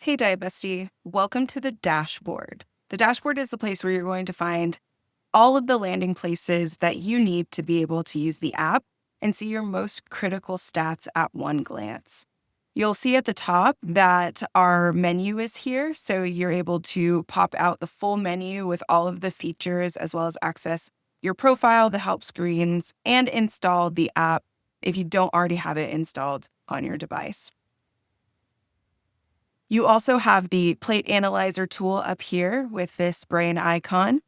Hey, Diet Bestie. Welcome to the dashboard. The dashboard is the place where you're going to find all of the landing places that you need to be able to use the app and see your most critical stats at one glance. You'll see at the top that our menu is here, so you're able to pop out the full menu with all of the features as well as access your profile, the help screens, and install the app if you don't already have it installed on your device. You also have the plate analyzer tool up here with this brain icon,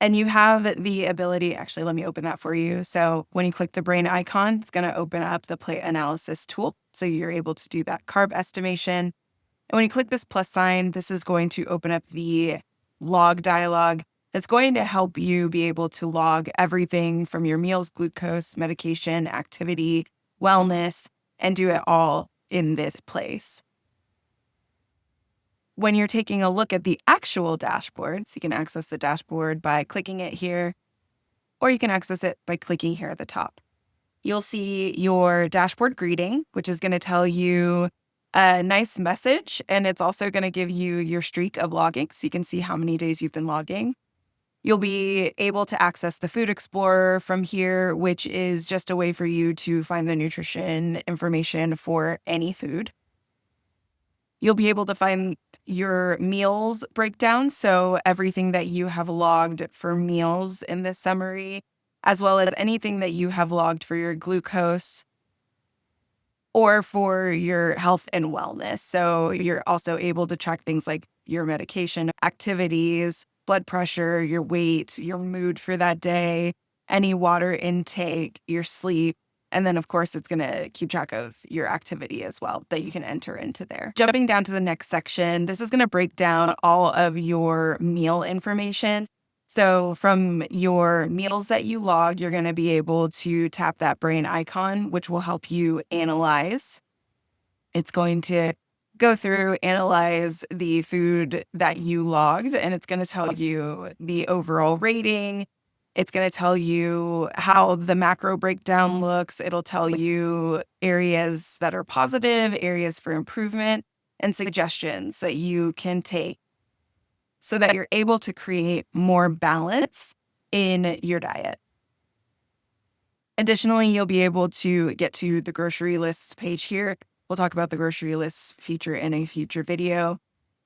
and you have the ability, actually, let me open that for you. So when you click the brain icon, it's going to open up the plate analysis tool. So you're able to do that carb estimation. And when you click this plus sign, this is going to open up the log dialog. That's going to help you be able to log everything from your meals, glucose, medication, activity, wellness, and do it all in this place. When you're taking a look at the actual dashboard, so you can access the dashboard by clicking it here, or you can access it by clicking here at the top. You'll see your dashboard greeting, which is going to tell you a nice message, and it's also going to give you your streak of logging, so you can see how many days you've been logging. You'll be able to access the Food Explorer from here, which is just a way for you to find the nutrition information for any food. You'll be able to find your meals breakdown, so everything that you have logged for meals in this summary, as well as anything that you have logged for your glucose or for your health and wellness. So you're also able to track things like your medication, activities, blood pressure, your weight, your mood for that day, any water intake, your sleep. And then, of course, it's going to keep track of your activity as well that you can enter into there. Jumping down to the next section, this is going to break down all of your meal information. So from your meals that you log, you're going to be able to tap that brain icon, which will help you analyze. It's going to go through, analyze the food that you logged, and it's going to tell you the overall rating. It's going to tell you how the macro breakdown looks. It'll tell you areas that are positive, areas for improvement, and suggestions that you can take so that you're able to create more balance in your diet. Additionally, you'll be able to get to the grocery lists page here. We'll talk about the grocery lists feature in a future video.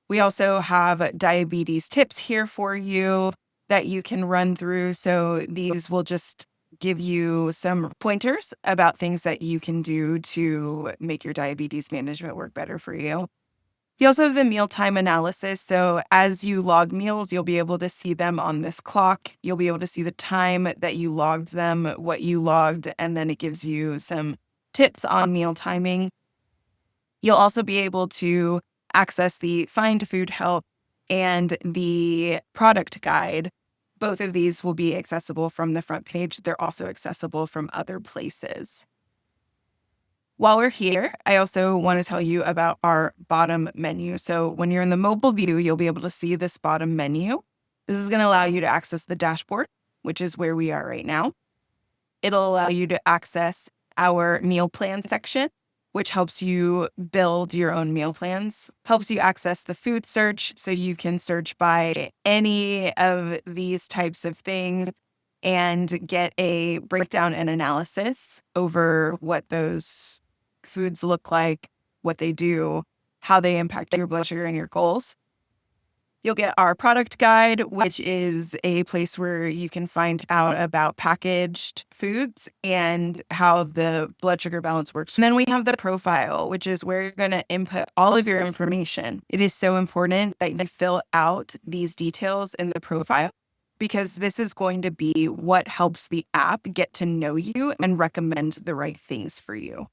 We also have diabetes tips here for you that you can run through. So these will just give you some pointers about things that you can do to make your diabetes management work better for you. You also have the mealtime analysis. So as you log meals, you'll be able to see them on this clock. You'll be able to see the time that you logged them, what you logged, and then it gives you some tips on meal timing. You'll also be able to access the Find Food Help and the product guide. Both of these will be accessible from the front page. They're also accessible from other places. While we're here, I also want to tell you about our bottom menu. So when you're in the mobile view, you'll be able to see this bottom menu. This is going to allow you to access the dashboard, which is where we are right now. It'll allow you to access our meal plan section, which helps you build your own meal plans, helps you access the food search so you can search by any of these types of things and get a breakdown and analysis over what those foods look like, what they do, how they impact your blood sugar and your goals. You'll get our product guide, which is a place where you can find out about packaged foods and how the blood sugar balance works. And then we have the profile, which is where you're going to input all of your information. It is so important that you fill out these details in the profile because this is going to be what helps the app get to know you and recommend the right things for you.